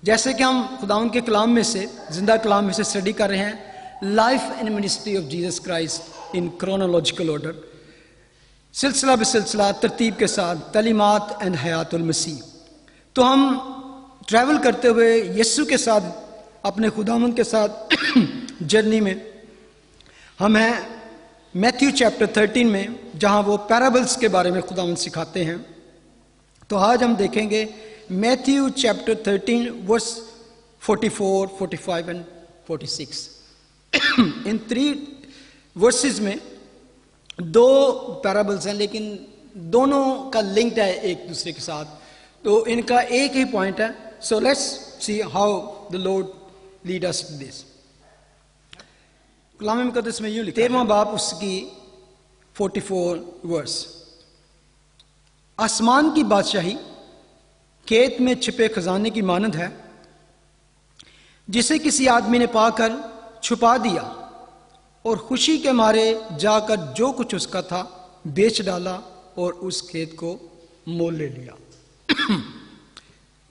जैसे कि हम खुदावन के कलाम में से, जिंदा कलाम में से स्टडी कर रहे हैं, life and ministry of Jesus Christ in chronological order, सिलसिला बसिलसिला तरतीब के साथ तलीमात एंड हयातुल मसीह। तो हम ट्रैवल करते हुए यीशु के साथ, अपने खुदावन के साथ जर्नी में हम हैं मैथ्यू चैप्टर 13 में, जहां वो पैराबल्स के बारे में खुदावन सिखाते हैं। तो आज हम देखेंगे मैथ्यू चैप्टर 13 वर्स 44, 45 एंड 46। इन 3 वर्सेस में 2 पैराबल्स हैं, लेकिन दोनों का लिंक्ड है एक दूसरे के साथ, तो इनका एक ही पॉइंट है। So let's see how the Lord lead us to this. कलाम मुकद्दस में यूं लिखा है, 13वां बाब उसकी 44 वर्स। आसमान की बादशाही खेत में छिपे खजाने की मानंद है, जिसे किसी आदमी ने पाकर छुपा दिया और खुशी के मारे जाकर जो कुछ उसका था बेच डाला और उस खेत को मोल ले लिया।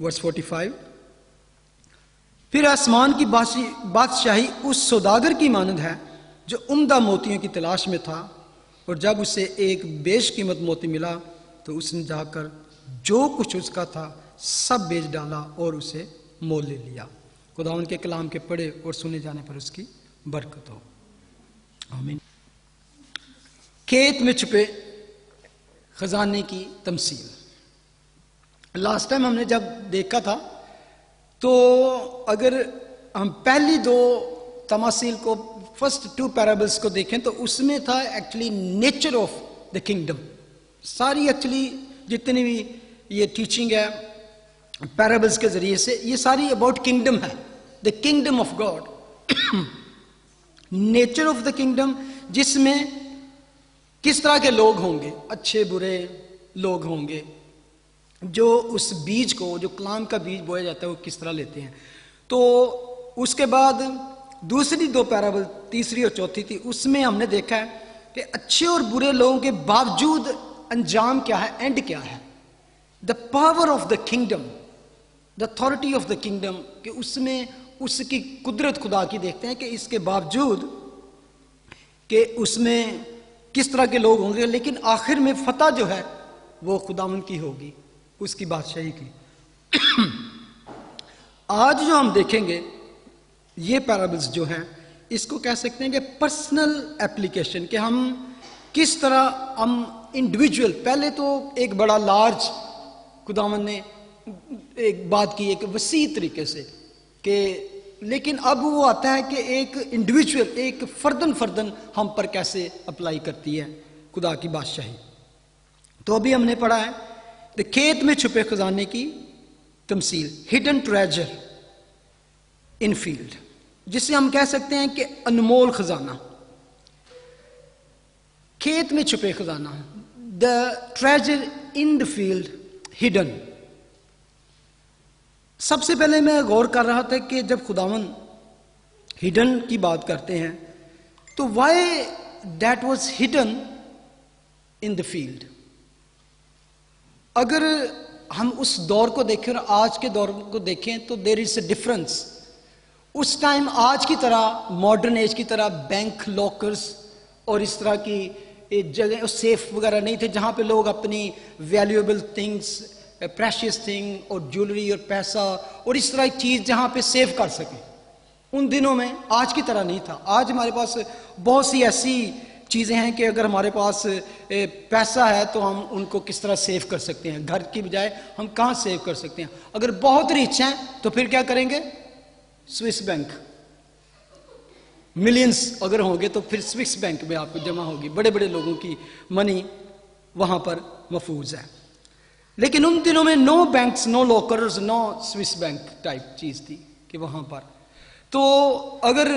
वर्स 45। फिर आसमान की बादशाही उस सौदागर की मानंद है जो उम्दा मोतियों की तलाश में था, और जब उसे एक बेशकीमत मोती मिला तो उसने जाकर जो कुछ उसका था सब बेच डाला और उसे मोल ले लिया। खुदावन के कलाम के पढ़े और सुने जाने पर उसकी बरकत हो, आमीन। खेत में छुपे खजाने की तमसील। लास्ट टाइम हमने जब देखा था, तो अगर हम पहली 2 तमासील को, फर्स्ट 2 पैराबल्स को देखें, तो उसमें था actually nature of the kingdom. सारी एक्चुअली जितनी भी ये टीचिंग है पैराबल्स के जरिए से, ये सारी अबाउट किंगडम है, the kingdom of God, nature of the kingdom, जिसमें किस तरह के लोग होंगे, अच्छे बुरे लोग होंगे, जो उस बीज को, जो कलाम का बीज बोया जाता है, वो किस तरह लेते हैं। तो उसके बाद दूसरी 2 पैराबल, तीसरी और चौथी थी, उसमें हमने देखा है कि अच्छे और बुरे लोगों के बावजूद अंजाम क्या है, एंड क्या है, the power of the kingdom, the authority of the kingdom, कि उसमें उसकी कुदरत खुदा की देखते हैं कि इसके बावजूद कि उसमें किस तरह के लोग होंगे, लेकिन आखिर में फतह जो है वो खुदावन की होगी, उसकी बादशाही की। आज जो हम देखेंगे ये पैराबल्स जो हैं, इसको कह सकते हैं कि पर्सनल एप्लीकेशन, कि हम किस तरह हम इंडिविजुअल, पहले तो एक बड़ा लार्ज खुदावन ने एक बात की एक वसी तरीके से, कि लेकिन अब वो आता है कि एक इंडिविजुअल, एक फर्दन हम पर कैसे अप्लाई करती है खुदा की बादशाही। तो अभी हमने पढ़ा है कि खेत में छुपे खजाने की तमसील, हिडन ट्रेजर इन फील्ड, जिसे हम कह सकते हैं कि अनमोल खजाना, खेत में छुपे खजाना, the treasure in the field hidden. सबसे पहले मैं गौर कर रहा था कि जब खुदावन हिडन की बात करते हैं, तो why that was hidden in the field. अगर हम उस दौर को देखें और आज के दौर को देखें, तो देयर इज अ डिफरेंस। उस टाइम आज की तरह, मॉडर्न एज की तरह बैंक लॉकर्स और इस तरह की जगह, सेफ वगैरह नहीं थे जहां पे लोग अपनी वैल्यूएबल थिंग्स, प्रेशियस थिंग और ज्वेलरी और पैसा और इस तरह की चीज जहां पे सेव कर सकें। उन दिनों में आज की तरह नहीं था। आज हमारे पास बहुत सी ऐसी चीजें हैं कि अगर हमारे पास पैसा है तो हम उनको किस तरह सेव कर सकते हैं, घर की बजाय हम कहां सेव कर सकते हैं। अगर बहुत रिच हैं तो फिर क्या करेंगे, स्विस बैंक, मिलियंस अगर होंगे तो फिर स्विस बैंक में आपको जमा होगी, बड़े बड़े लोगों की मनी वहां पर महफूज है। लेकिन उन दिनों में no banks, no lockers, no Swiss bank type चीज थी कि वहां पर। तो अगर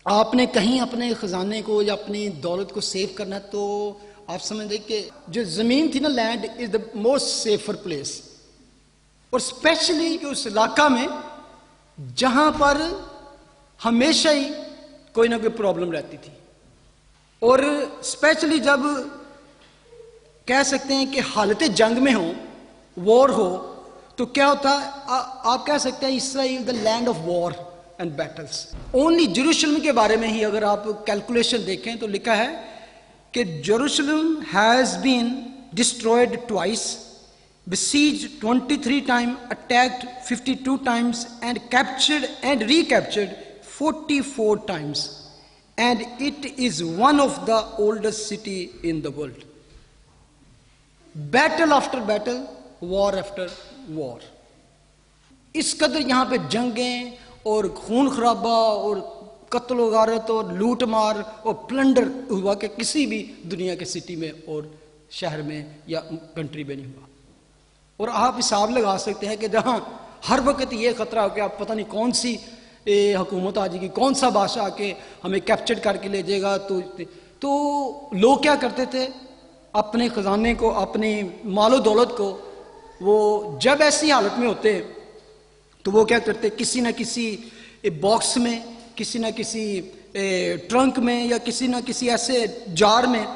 आपने कहीं अपने खजाने को या अपनी दौलत को सेव करना है, तो आप समझ लें कि जो जमीन थी ना, land is the most safer place, और स्पेशली उस इलाका में जहां पर हमेशा ही कोई ना कोई प्रॉब्लम रहती थी, और स्पेशली जब कह सकते हैं कि हालत जंग में हो, वॉर हो, तो क्या होता है, आप कह सकते हैं Israel the land of war and battles. Only Jerusalem के बारे में ही अगर आप कैलकुलेशन देखें तो लिखा है कि Jerusalem has been destroyed twice, besieged 23 times, attacked 52 times, and captured and recaptured 44 times. And it is one of the oldest city in the world. Battle after battle, war after war. इस कदर यहाँ पे जंगें और खून खराबा और कत्ल गारत और लूट मार और प्लंडर हुआ कि किसी भी दुनिया के सिटी में और शहर में या कंट्री में नहीं हुआ। और आप हिसाब लगा सकते हैं कि जहाँ हर वक्त ये खतरा हो कि आप पता नहीं कौन सी हुकूमत आ जाएगी, कौन सा बादशाह आके हमें कैप्चर करके ले जाएगा, तो लोग क्या करते थे, अपने खजाने को, अपनी मालो दौलत को, वो जब ऐसी हालत में होते तो वो क्या करते, किसी ना किसी बॉक्स में, किसी ना किसी ट्रंक में या किसी ना किसी ऐसे जार में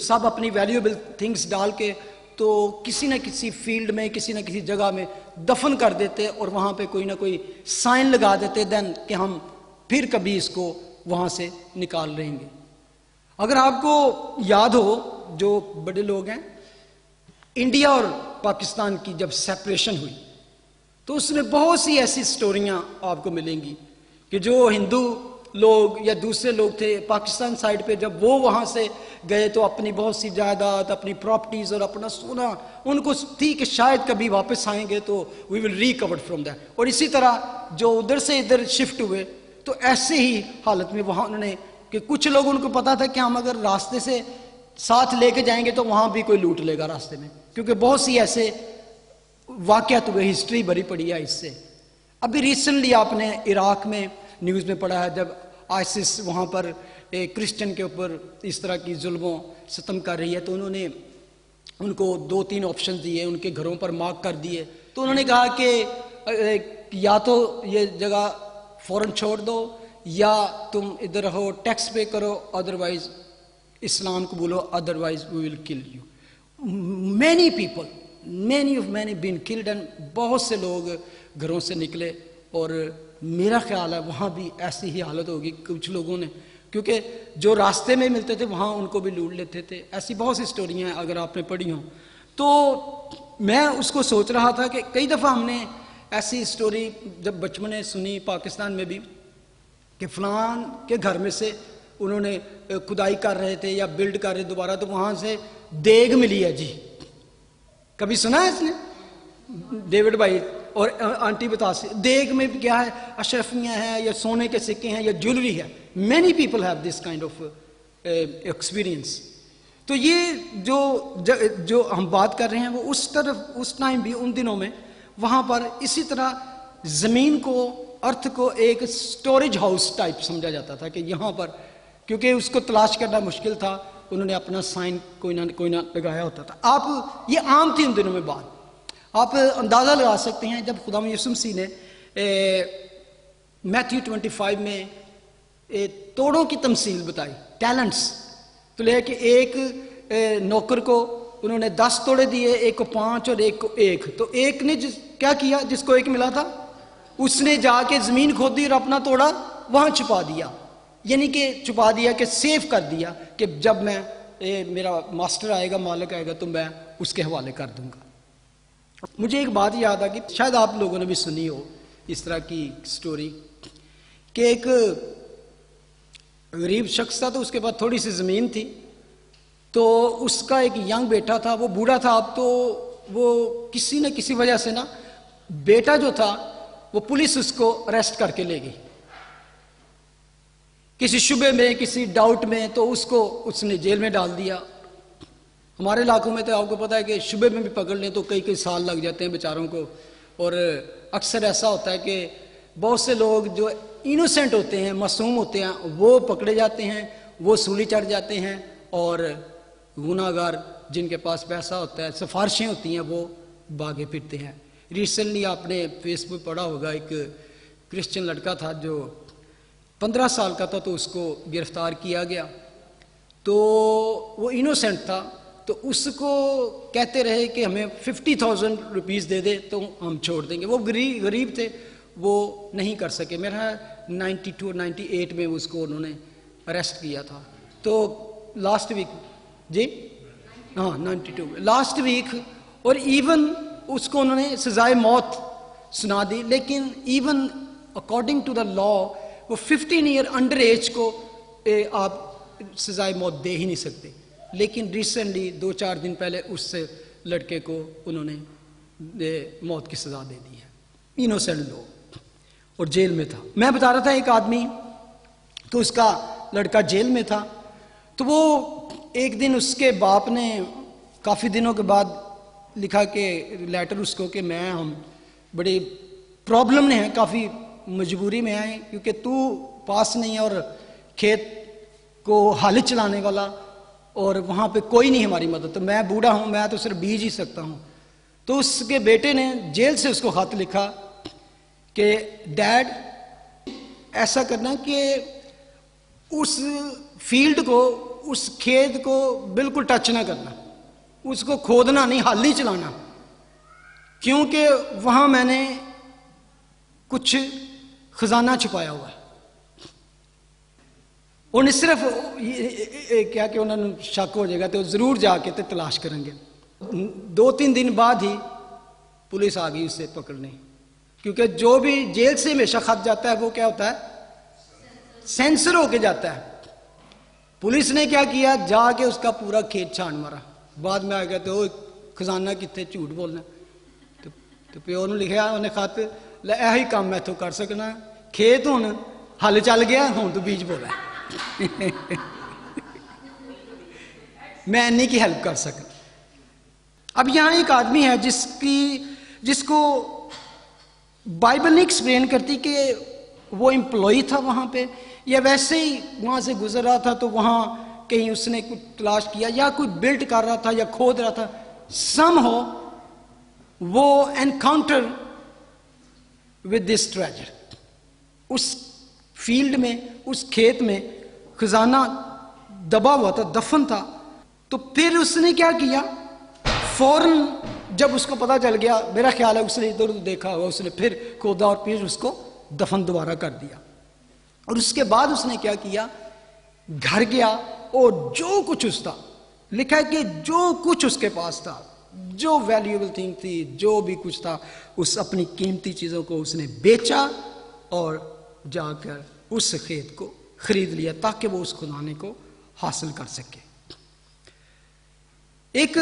सब अपनी वैल्यूएबल थिंग्स डाल के तो किसी न किसी फील्ड में, किसी न किसी जगह में दफन कर देते और वहाँ पे कोई ना कोई साइन लगा देते देन कि हम फिर कभी इसको वहाँ से निकाल लेंगे। अगर आपको याद हो, जो बड़े लोग हैं, इंडिया और पाकिस्तान की जब सेपरेशन हुई तो उसमें बहुत सी ऐसी स्टोरियाँ आपको मिलेंगी कि जो हिंदू लोग या दूसरे लोग थे पाकिस्तान साइड पे, जब वो वहाँ से गए तो अपनी बहुत सी जायदाद, अपनी प्रॉपर्टीज और अपना सोना, उनको थी कि शायद कभी वापस आएंगे तो we will recover from that. और इसी तरह जो उधर से इधर शिफ्ट हुए तो ऐसे ही हालत में वहाँ उन्होंने, कि कुछ लोग, उनको पता था कि हम अगर रास्ते से साथ लेके जाएंगे तो वहाँ भी कोई लूट लेगा रास्ते में, क्योंकि बहुत सी ऐसे वाक़यात हुए, हिस्ट्री भरी पड़ी है इससे। अभी रिसेंटली आपने इराक में न्यूज़ में पढ़ा है, जब आईसिस वहाँ पर क्रिश्चियन के ऊपर इस तरह की जुल्मों सितम कर रही है, तो उन्होंने उनको 2-3 ऑप्शन दिए, उनके घरों पर मार्क कर दिए। तो उन्होंने कहा कि या तो ये जगह फ़ौरन छोड़ दो, या तुम इधर रहो, टैक्स पे करो, अदरवाइज इस्लाम को बोलो, otherwise we will kill you. Many people, many been killed, and बहुत से लोग घरों से निकले। और मेरा ख्याल है वहाँ भी ऐसी ही हालत होगी कुछ लोगों ने, क्योंकि जो रास्ते में मिलते थे वहाँ उनको भी लूट लेते थे। ऐसी बहुत सी स्टोरियाँ हैं, अगर आपने पढ़ी हों। तो मैं उसको सोच रहा था कि कई दफ़ा हमने ऐसी स्टोरी जब बचपन में सुनी पाकिस्तान में भी, कि फ़लान के घर में से उन्होंने खुदाई कर रहे थे या बिल्ड कर रहे दोबारा, तो वहाँ से देग मिली है जी। कभी सुना है इसने? डेविड भाई और आंटी बता से, देग में क्या है, अशरफियाँ हैं या सोने के सिक्के हैं या ज्वेलरी है। Many people have this kind of experience. तो ये जो हम बात कर रहे हैं वो उस तरफ, उस टाइम भी, उन दिनों में वहाँ पर इसी तरह ज़मीन को, अर्थ को एक स्टोरेज हाउस टाइप समझा जाता था, कि यहाँ पर, क्योंकि उसको तलाश करना मुश्किल था, उन्होंने अपना साइन कोई ना लगाया होता था। आप, ये आम थी उन दिनों में बात। आप अंदाज़ा लगा सकते हैं, जब खुदा यीशु मसीह ने मैथ्यू 25 में तोड़ों की तमसील बताई, टैलेंट्स, तो ले कि एक नौकर को उन्होंने 10 तोड़े दिए, एक को 5 और एक को 1। तो एक ने क्या किया, जिसको 1 मिला था, उसने जाके ज़मीन खोदी और अपना तोड़ा वहाँ छुपा दिया। यानी कि छुपा दिया, कि सेव कर दिया, कि जब मैं मेरा मास्टर आएगा, मालिक आएगा, तो मैं उसके हवाले कर दूंगा। मुझे एक बात याद आ गई, शायद आप लोगों ने भी सुनी हो इस तरह की स्टोरी, कि एक गरीब शख्स था, तो उसके पास थोड़ी सी ज़मीन थी, तो उसका एक यंग बेटा था, वो बूढ़ा था अब, तो वो किसी न किसी वजह से ना, बेटा जो था वो पुलिस उसको अरेस्ट करके ले गई, किसी शुबे में, किसी डाउट में, तो उसको उसने जेल में डाल दिया। हमारे इलाकों में तो आपको पता है कि शुबे में भी पकड़ लें तो कई साल लग जाते हैं बेचारों को। और अक्सर ऐसा होता है कि बहुत से लोग जो इनोसेंट होते हैं, मासूम होते हैं, वो पकड़े जाते हैं, वो सूली चढ़ जाते हैं, और गुनाहगार जिनके पास पैसा होता है, सिफारिशें होती हैं, वो भागे फिरते हैं। रिसेंटली आपने फेसबुक पढ़ा होगा, एक क्रिश्चियन लड़का था जो 15 साल का था, तो उसको गिरफ्तार किया गया। तो वो इनोसेंट था, तो उसको कहते रहे कि हमें 50,000 रुपीज़ दे दे तो हम छोड़ देंगे। वो गरीब थे, वो नहीं कर सके। मेरा 92 और 98 में उसको उन्होंने अरेस्ट किया था। तो लास्ट वीक जी, हाँ 92 लास्ट वीक, और इवन उसको उन्होंने सजाए मौत सुना दी। लेकिन even according to the law वो 15 ईयर अंडर एज को आप सजाए मौत दे ही नहीं सकते। लेकिन रिसेंटली 2-4 दिन पहले उस लड़के को उन्होंने मौत की सजा दे दी है, इनोसेंट लोग, और जेल में था। मैं बता रहा था एक आदमी, तो उसका लड़का जेल में था, तो वो एक दिन उसके बाप ने काफ़ी दिनों के बाद लिखा कि लेटर उसको कि हम बड़ी प्रॉब्लम में हैं, काफ़ी मजबूरी में आए, क्योंकि तू पास नहीं है और खेत को हल चलाने वाला, और वहाँ पे कोई नहीं हमारी मदद, तो मैं बूढ़ा हूँ, मैं तो सिर्फ बीज ही सकता हूँ। तो उसके बेटे ने जेल से उसको खत लिखा कि डैड ऐसा करना कि उस फील्ड को, उस खेत को बिल्कुल टच ना करना, उसको खोदना नहीं, हल नहीं चलाना, क्योंकि वहाँ मैंने कुछ खजाना छुपाया हुआ है। उन्हें सिर्फ क्या कि उन्होंने शक हो जाएगा तो जरूर जाके तो तलाश करेंगे। 2-3 दिन बाद ही पुलिस आ गई उसे पकड़ने, क्योंकि जो भी जेल से हमेशा खत जाता है वो क्या होता है, सेंसर होके जाता है। पुलिस ने क्या किया, जाके उसका पूरा खेत छान मारा। बाद में आ गया तो खजाना कितने, झूठ बोलना। तो प्यो ने लिखा उन्हें खत, यही काम मैं तो कर सकना, खेत हुण हल चल गया, हूँ तो बीज बोला मैं नहीं की हेल्प कर सकता। अब यहां एक आदमी है जिसको बाइबल नहीं एक्सप्लेन करती कि वो एम्प्लॉय था वहां पे, या वैसे ही वहां से गुजर रहा था तो वहां कहीं उसने कुछ तलाश किया, या कोई बिल्ड कर रहा था या खोद रहा था। समहाउ वो एनकाउंटर विद दिस ट्रेजर। उस फील्ड में, उस खेत में खजाना दबा हुआ था, दफन था। तो फिर उसने क्या किया, फौरन जब उसको पता चल गया, मेरा ख्याल है उसने इधर उधर देखा हुआ, उसने फिर खोदा और फिर उसको दफन दोबारा कर दिया। और उसके बाद उसने क्या किया, घर गया और जो कुछ उसका लिखा है कि जो कुछ उसके पास था, जो वैल्यूएबल थिंग थी, जो भी कुछ था, उस अपनी कीमती चीजों को उसने बेचा और जाकर उस खेत को खरीद लिया ताकि वो उस खुदाने को हासिल कर सके। एक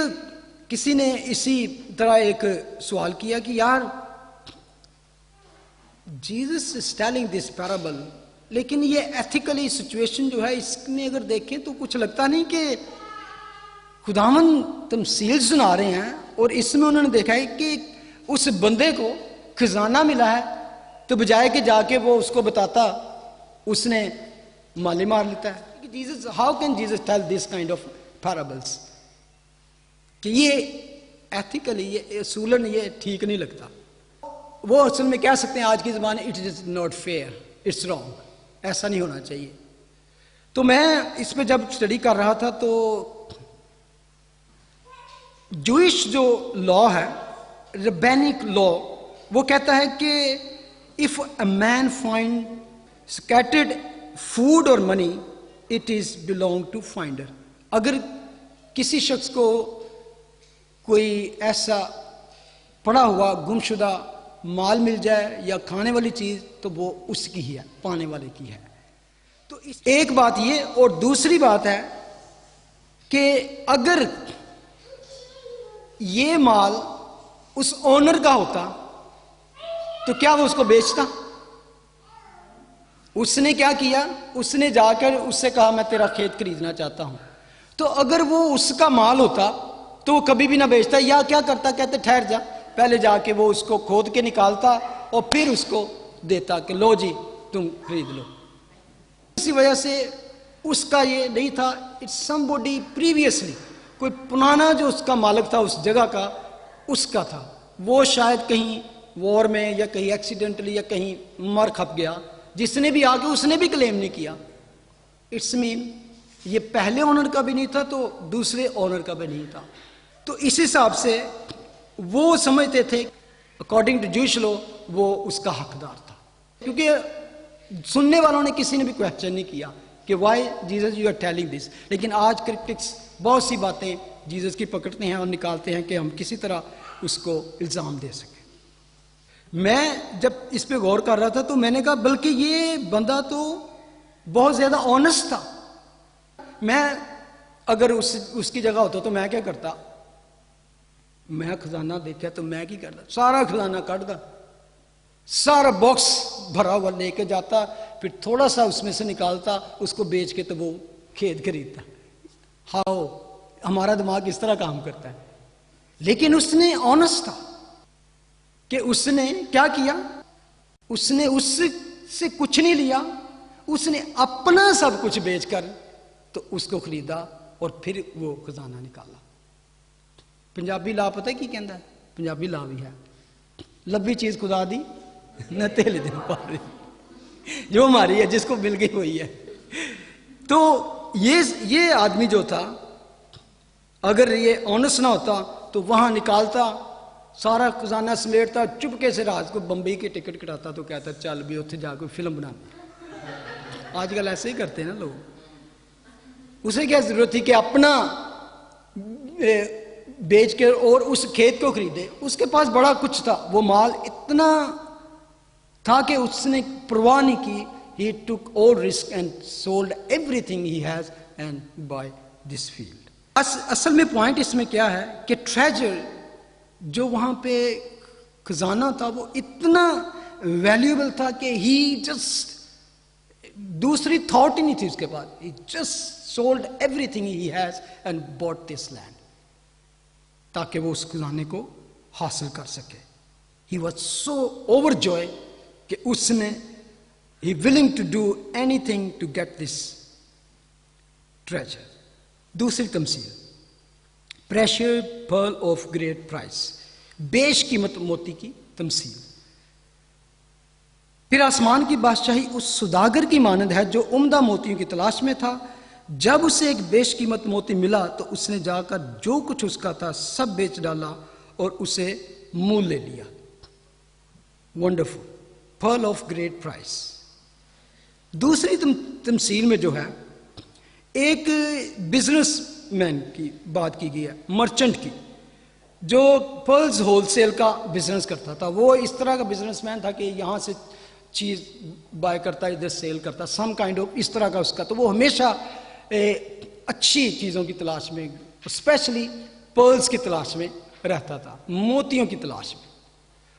किसी ने इसी तरह एक सवाल किया कि यार Jesus is telling this parable, लेकिन ये एथिकली सिचुएशन जो है इसमें अगर देखें तो कुछ लगता नहीं कि खुदावन तमसील सुना रहे हैं। और इसमें उन्होंने देखा है कि उस बंदे को खजाना मिला है, तो बजाय के जाके वो उसको बताता, उसने माले मार लेता है। Jesus, how can Jesus tell this kind of parables, कि ये एथिकली, ये असूलन ये ठीक नहीं लगता। वो असल में कह सकते हैं आज के ज़माने, it is not fair, it's wrong, ऐसा नहीं होना चाहिए। तो मैं इस पे जब स्टडी कर रहा था तो जूइश जो लॉ है, रबैनिक लॉ, वो कहता है कि if a man find scattered food और money, it is belong to finder. अगर किसी शख्स को कोई ऐसा पड़ा हुआ गुमशुदा माल मिल जाए या खाने वाली चीज, तो वो उसकी ही है, पाने वाले की है। तो एक बात ये, और दूसरी बात है कि अगर ये माल उस ओनर का होता तो क्या वो उसको बेचता? उसने क्या किया, उसने जाकर उससे कहा मैं तेरा खेत खरीदना चाहता हूं। तो अगर वो उसका माल होता तो वो कभी भी ना बेचता, या क्या करता, कहते ठहर जा, पहले जाके वो उसको खोद के निकालता और फिर उसको देता कि लो जी तुम खरीद लो। इसी वजह से उसका ये नहीं था, इट्स समबॉडी प्रीवियसली, कोई पुराना जो उसका मालिक था उस जगह का, उसका था। वो शायद कहीं वॉर में या कहीं एक्सीडेंटली या कहीं मर खप गया, जिसने भी आके उसने भी क्लेम नहीं किया। इट्स मीन ये पहले ओनर का भी नहीं था तो दूसरे ओनर का भी नहीं था। तो इस हिसाब से वो समझते थे अकॉर्डिंग टू जूश लॉ वो उसका हकदार था, क्योंकि सुनने वालों ने किसी ने भी क्वेश्चन नहीं किया कि why Jesus you are telling this. लेकिन आज क्रिटिक्स बहुत सी बातें जीसस की पकड़ते हैं और निकालते हैं कि हम किसी तरह उसको इल्ज़ाम दे सकें। मैं जब इस पे गौर कर रहा था तो मैंने कहा बल्कि ये बंदा तो बहुत ज़्यादा ऑनेस्ट था। मैं अगर उसकी जगह होता तो मैं क्या करता, मैं खजाना देखा तो मैं क्या करता, सारा खजाना काटता, सारा बॉक्स भरा हुआ लेके जाता, फिर थोड़ा सा उसमें से निकालता, उसको बेच के तो वो खेत खरीदता। हाँ, हमारा दिमाग इस तरह काम करता है। लेकिन उसने ऑनेस्ट था कि उसने क्या किया, उसने उससे कुछ नहीं लिया, उसने अपना सब कुछ बेचकर तो उसको खरीदा और फिर वो खजाना निकाला। पंजाबी ला पता है की कहता है? पंजाबी ला भी है, लब्बी चीज खुदा दी न तेल दिन पारे, जो हमारी है जिसको मिल गई वही है। तो ये आदमी जो था, अगर ये ऑनेस्ट ना होता तो वहां निकालता, सारा खजाना समेटता, चुपके से रात को बम्बई की टिकट कटाता तो कहता चल भी उत्थे जाकर फिल्म बनानी। आजकल ऐसे ही करते हैं ना लोग। उसे क्या जरूरत थी कि अपना बेच कर और उस खेत को खरीदे? उसके पास बड़ा कुछ था, वो माल इतना था कि उसने परवाह नहीं की। He took all risk and sold everything he has and buy this field. असल में पॉइंट इसमें क्या है कि ट्रेजर जो वहां पे खजाना था वो इतना वैल्यूएबल था कि ही जस्ट दूसरी थॉट ही नहीं थी उसके पास। He just sold everything he has and bought this land, ताकि वो उस खजाने को हासिल कर सके। ही वॉज सो ओवरजॉय कि उसने he willing to do anything to get this treasure. दूसरी तमसील, precious pearl of great price, बेशकीमत मोती की तमसील। फिर आसमान की बादशाही उस सुदागर की मानंद है जो उम्दा मोतियों की तलाश में था। जब उसे एक बेशकीमत मोती मिला तो उसने जाकर जो कुछ उसका था सब बेच डाला और उसे मूल ले लिया। Wonderful, Perl of great price. दूसरी तमसील में जो है, एक बिजनेसमैन की बात की गई है, मर्चेंट की, जो पर्ल्स होलसेल का बिजनेस करता था। वो इस तरह का बिजनेसमैन था कि यहाँ से चीज़ बाय करता, इधर सेल करता, सम काइंड ऑफ इस तरह का उसका। तो वो हमेशा अच्छी चीज़ों की तलाश में, स्पेशली पर्ल्स की तलाश में रहता था, मोतियों की तलाश में।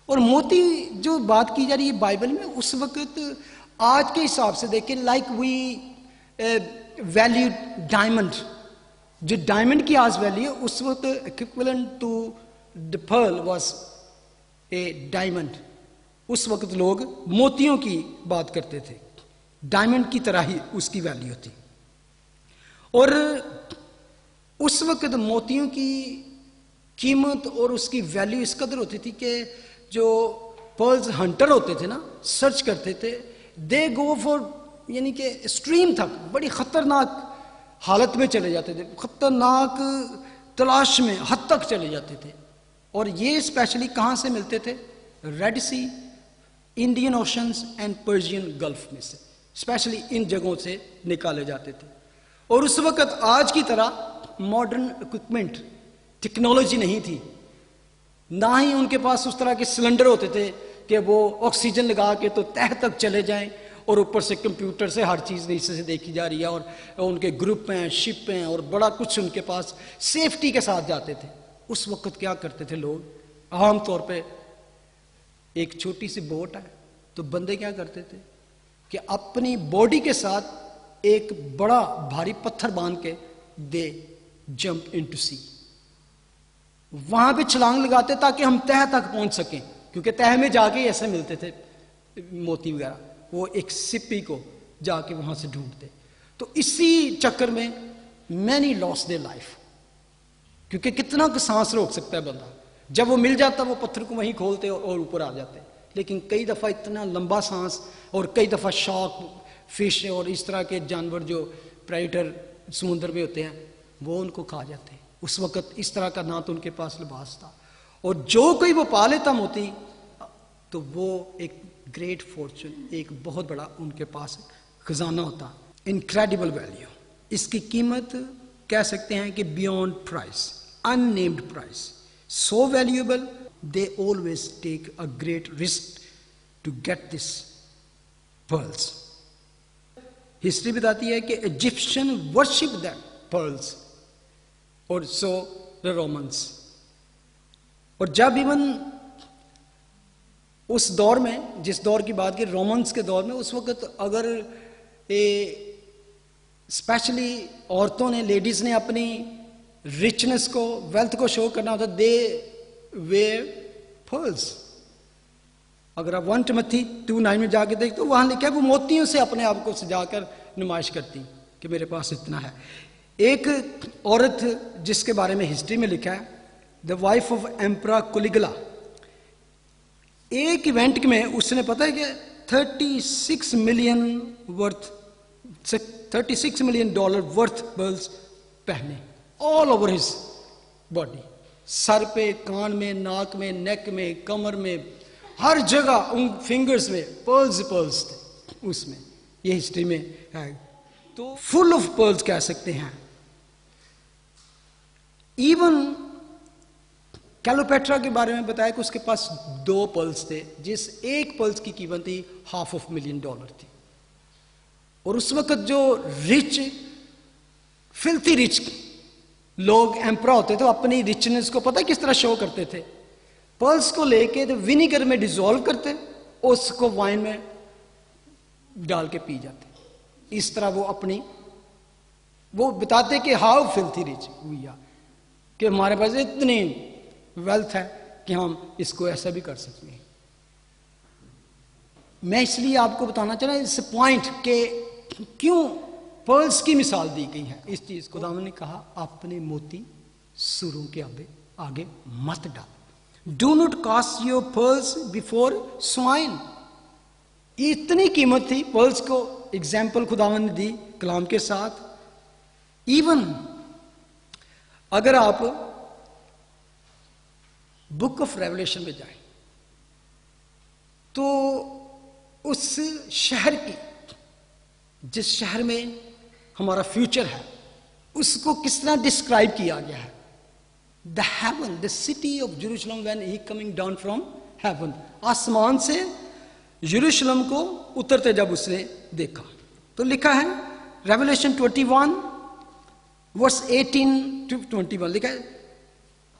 और मोती जो बात की जा रही है बाइबल में, उस वक्त आज के हिसाब से देखें, लाइक वी वैल्यू डायमंड, जो डायमंड की आज वैल्यू है, उस वक्त equivalent to the pearl was a diamond. उस वक्त लोग मोतियों की बात करते थे, डायमंड की तरह ही उसकी वैल्यू थी। और उस वक्त मोतियों की कीमत और उसकी वैल्यू इस कदर होती थी कि जो पर्ल्स हंटर होते थे ना, सर्च करते थे, दे गो फॉर, यानी कि स्ट्रीम तक, बड़ी खतरनाक हालत में चले जाते थे, खतरनाक तलाश में हद तक चले जाते थे। और ये स्पेशली कहाँ से मिलते थे? Red Sea, Indian oceans and Persian Gulf में से, स्पेशली इन जगहों से निकाले जाते थे। और उस वक्त आज की तरह मॉडर्न इक्विपमेंट, टेक्नोलॉजी नहीं थी, ना ही उनके पास उस तरह के सिलेंडर होते थे कि वो ऑक्सीजन लगा के तो तह तक चले जाएं, और ऊपर से कंप्यूटर से हर चीज़ नीचे से देखी जा रही है, और उनके ग्रुप हैं, शिप हैं, और बड़ा कुछ उनके पास सेफ्टी के साथ जाते थे। उस वक्त क्या करते थे लोग? आमतौर पे एक छोटी सी बोट है तो बंदे क्या करते थे कि अपनी बॉडी के साथ एक बड़ा भारी पत्थर बांध के दे जंप इनटू सी, वहां पे छलांग लगाते ताकि हम तह तक पहुंच सकें, क्योंकि तह में जाके ऐसे मिलते थे मोती वगैरह। वो एक सिप्पी को जाके वहां से ढूंढते। तो इसी चक्कर में मैनी लॉस देयर लाइफ, क्योंकि कितना का सांस रोक सकता है बंदा? जब वो मिल जाता वो पत्थर को वहीं खोलते और ऊपर आ जाते। लेकिन कई दफ़ा इतना लंबा सांस, और कई दफ़ा शार्क फिश और इस तरह के जानवर जो प्रेडेटर समुद्र में होते हैं वो उनको खा जाते हैं। उस वक्त इस तरह का ना तो उनके पास लिबास था, और जो कोई वो पा लेता मोती तो वो एक ग्रेट फॉर्चून, एक बहुत बड़ा उनके पास खजाना होता। इनक्रेडिबल वैल्यू, इसकी कीमत कह सकते हैं कि beyond price, unnamed price, so valuable they always take a great risk to get this pearls. History बताती है कि इजिप्शियन वर्शिप दैट पर्ल्स और सो द रोमन्स। और जब इवन उस दौर में, जिस दौर की बात की, रोमन्स के दौर में, उस वक्त अगर स्पेशली औरतों ने, लेडीज ने अपनी रिचनेस को, वेल्थ को शो करना होता, दे वेयर पर्ल्स। अगर आप 1 टिमोथी 2:9 में जाके देखते तो वहां लिखा है वो मोतियों से अपने आप को सजाकर नुमाइश करती कि मेरे पास इतना है। एक औरत जिसके बारे में हिस्ट्री में लिखा है, द वाइफ ऑफ एम्परर कुलिगुला, एक इवेंट में उसने, पता है कि 36 मिलियन डॉलर वर्थ पर्ल्स पहने all over his body, sir पे, कान में, नाक में, नेक में, कमर में, हर जगह उन फिंगर्स में पर्ल्स थे उसमें। ये हिस्ट्री में है। तो फुल ऑफ पर्ल्स कह सकते हैं। इवन कैलोपेट्रा के बारे में बताया कि उसके पास 2 पर्ल्स थे, जिस एक पर्ल्स की कीमत थी $500,000 थी। और उस वक्त जो रिच, फिल्थी रिच लोग एम्परर होते थे, अपनी रिचनेस को पता किस तरह शो करते थे, पर्ल्स को लेके तो विनीगर में डिसॉल्व करते, उसको वाइन में डाल के पी जाते। इस तरह वो बताते कि how filthy rich we are, कि हमारे पास इतनी वेल्थ है कि हम इसको ऐसा भी कर सकते हैं। मैं इसलिए आपको बताना चाह रहा हूं इस पॉइंट के क्यों पर्ल्स की मिसाल दी गई है इस चीज को। खुदा ने कहा अपने मोती सुरों के आगे मत डाल, do not cast your pearls before swine. इतनी कीमत थी पर्ल्स को, एग्जाम्पल खुदावन ने दी कलाम के साथ। इवन अगर आप बुक ऑफ रेवलेशन में जाएं तो उस शहर की, जिस शहर में हमारा फ्यूचर है, उसको किस तरह डिस्क्राइब किया गया है। The haven, the city of Jerusalem when he coming down from heaven, आसमान से यरूशलेम को उतरते जब उसने देखा, तो लिखा है रेवलेशन 21 वर्स 18 to 21, लिखा है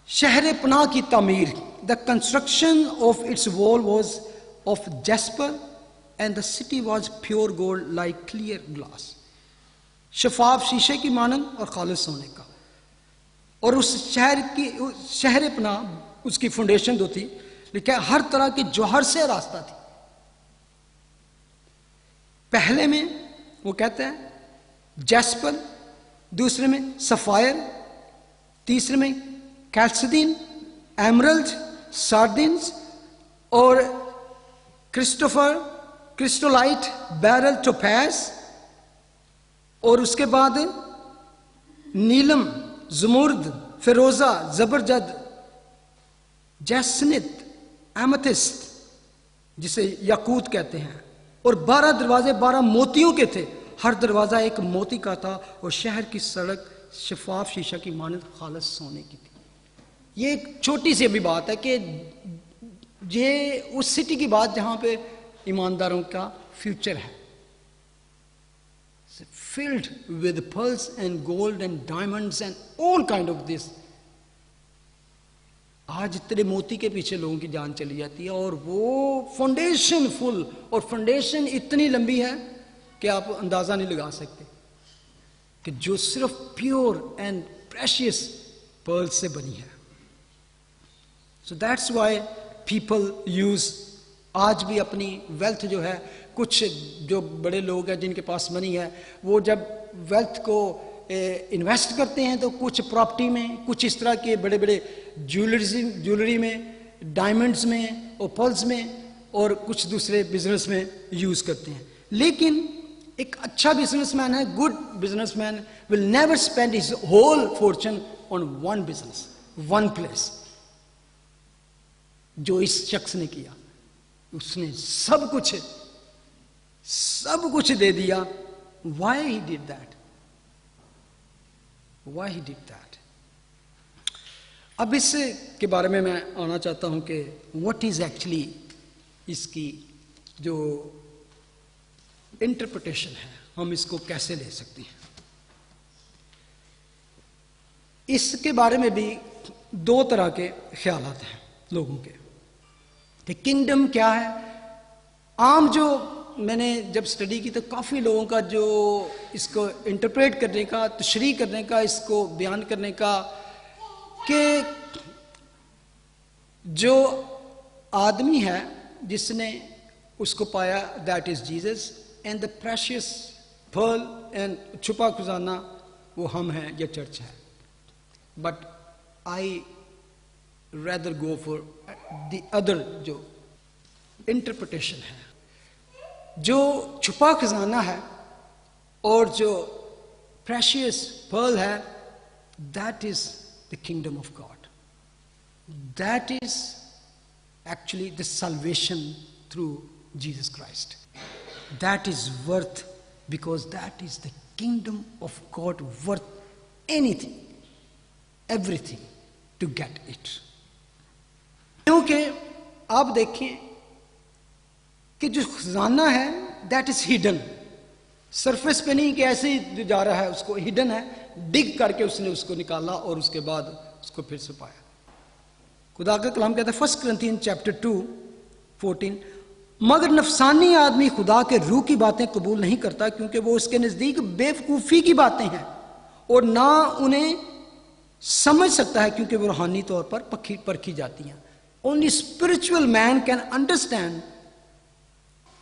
शहर पनाह की तामीर, the construction of its wall was of jasper and the city was pure gold like clear glass, शफाफ शीशे की मानंद और खालिस सोने का। और उस शहर पनाह उसकी फाउंडेशन जो थी, लिखा है हर तरह के जौहर से रास्ता थी। पहले में वो कहते हैं जैस्पर, दूसरे में सफायर, तीसरे में कैल्सिडीन, एमरल्ड, सार्डिन्स और क्रिस्टोलाइट, बैरल, टोपैज, और उसके बाद नीलम, जमुर्द, फिरोजा, जबरजद, जैसनित, एमेथिस्ट जिसे याकूत कहते हैं। और 12 दरवाजे 12 मोतियों के थे, हर दरवाजा एक मोती का था, और शहर की सड़क शफाफ शीशा की मानद खालिस सोने की थी। ये एक छोटी सी अभी बात है कि ये उस सिटी की बात जहां पे ईमानदारों का फ्यूचर है, filled with pearls and gold and diamonds and all kind of this। आज इतने मोती के पीछे लोगों की जान चली जाती है, और वो फाउंडेशन फुल, और फाउंडेशन इतनी लंबी है कि आप अंदाजा नहीं लगा सकते, कि जो सिर्फ प्योर एंड प्रेशियस पर्ल से बनी है। So that's why people use, आज भी अपनी वेल्थ जो है, कुछ जो बड़े लोग हैं जिनके पास मनी है, वो जब वेल्थ को इन्वेस्ट करते हैं तो कुछ प्रॉपर्टी में, कुछ इस तरह के बड़े बड़े ज्वेलरी में, डायमंड्स में और पर्ल्स में, और कुछ दूसरे बिजनेस में यूज करते हैं। लेकिन एक अच्छा बिजनेसमैन है, good businessman will never spend his whole fortune on one business, one place. जो इस शख्स ने किया, उसने सब कुछ दे दिया। Why he did that? Why he did that? अब इस के बारे में मैं आना चाहता हूं कि what is actually इसकी जो इंटरप्रिटेशन है, हम इसको कैसे ले सकते हैं। इसके बारे में भी दो तरह के ख्यालात हैं लोगों के कि किंगडम क्या है। आम जो मैंने जब स्टडी की तो काफ़ी लोगों का जो इसको इंटरप्रेट करने का, तशरीह करने का, इसको बयान करने का कि जो आदमी है जिसने उसको पाया, that is Jesus, and the precious Perl and छुपा खजाना वो हम हैं या चर्च है। But I rather go for the other जो इंटरप्रिटेशन है, जो छुपा खजाना है और जो प्रेशियस पर्ल है, that is the kingdom of God. That is actually the salvation through Jesus Christ. That is worth, because that is the kingdom of God, worth anything, everything to get it. क्योंकि आप देखें कि जो खजाना है that is hidden, surface पे नहीं कि ऐसे ही जो जा रहा है उसको, हिडन है, डिग करके उसने उसको निकाला और उसके बाद उसको फिर से पाया। खुदा का कलाम कहता है 1 Corinthians chapter 2:14, मगर नफसानी आदमी खुदा के रूह की बातें कबूल नहीं करता क्योंकि वो उसके नजदीक बेवकूफ़ी की बातें हैं और ना उन्हें समझ सकता है क्योंकि वो रूहानी तौर पर परखी जाती हैं। Only spiritual man can understand.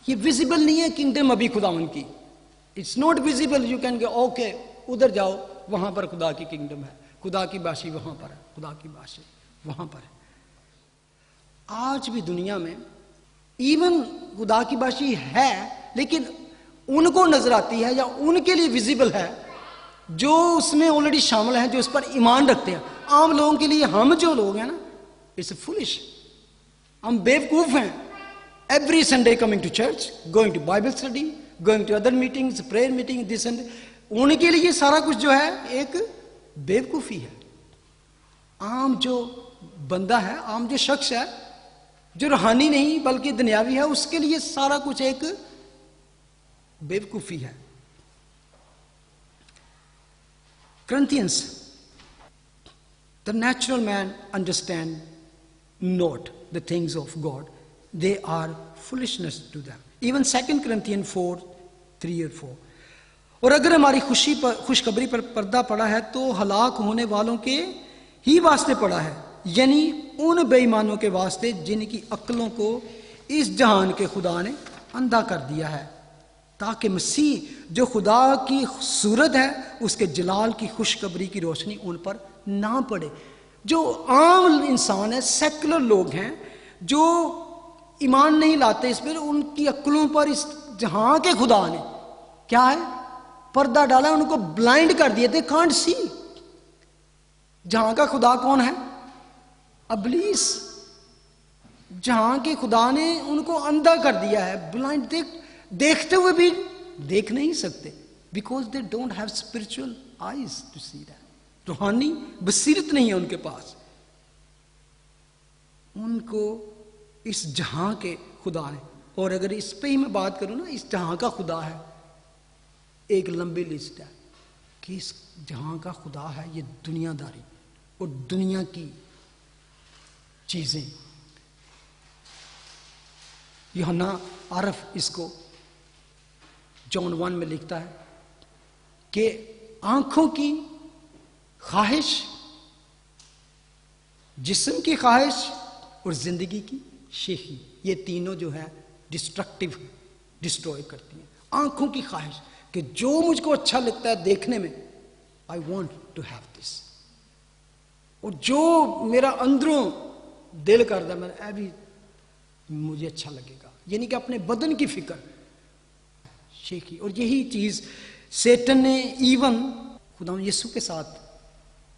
ये विजिबल नहीं है किंगडम अभी खुदावन की, it's not visible. You can go okay उधर जाओ, वहां पर खुदा की किंगडम है, खुदा की बाशी वहां पर है, खुदा की बाशी वहां पर है। आज भी दुनिया में इवन खुदा की बाशी है, लेकिन उनको नजर आती है या उनके लिए विजिबल है जो उसमें ऑलरेडी शामिल है, जो उस पर ईमान रखते हैं। आम लोगों के लिए हम जो लोग हैं ना, इट्स फुलिश, हम बेवकूफ हैं। Every Sunday coming to church, going to Bible study, going to other meetings, prayer meeting, this and, उनके लिए सारा कुछ जो है एक बेवकूफी है। आम जो बंदा है, आम जो शख्स है जो रूहानी नहीं बल्कि दुनियावी है, उसके लिए सारा कुछ एक बेवकूफी है। Corinthians, the natural man understand not the things of God, they are foolishness to them. Even 2 Corinthians 4:3 और 4। और अगर हमारी खुशखबरी पर पर्दा पड़ा है तो हलाक होने वालों के ही वास्ते पड़ा है, यानी उन बेईमानों के वास्ते जिनकी अक्लों को इस जहान के खुदा ने अंधा कर दिया है, ताकि मसीह जो खुदा की सूरत है उसके जलाल की खुशखबरी की रोशनी उन पर ना पड़े। जो आम इंसान है, सेकुलर लोग हैं जो ईमान नहीं लाते इस पर, उनकी अक्लों पर इस जहां के खुदा ने क्या है पर्दा डाला, उनको ब्लाइंड कर दिए, दे कांट सी। जहां का खुदा कौन है? अबलीस। जहां के खुदा ने उनको अंधा कर दिया है, ब्लाइंड, देखते हुए भी देख नहीं सकते, because they don't have spiritual eyes to see that. रूहानी बसीरत नहीं है उनके पास। उनको इस जहां के खुदा ने, और अगर इस पे ही मैं बात करूं ना, इस जहां का खुदा है, एक लंबी लिस्ट है कि इस जहां का खुदा है ये दुनियादारी और दुनिया की चीजें। यूहन्ना आरफ इसको जॉन 1 में लिखता है कि आंखों की ख्वाहिश, जिस्म की ख्वाहिश और जिंदगी की शेखी, ये तीनों जो है डिस्ट्रक्टिव, डिस्ट्रॉय करती हैं। आंखों की ख्वाहिश कि जो मुझको अच्छा लगता है देखने में, I want to have this, और जो मेरा अंदरों दिल करता है मैं भी मुझे अच्छा लगेगा, यानी कि अपने बदन की फिक्र। शेखी। और यही चीज सेटन ने इवन खुदा यीशु के साथ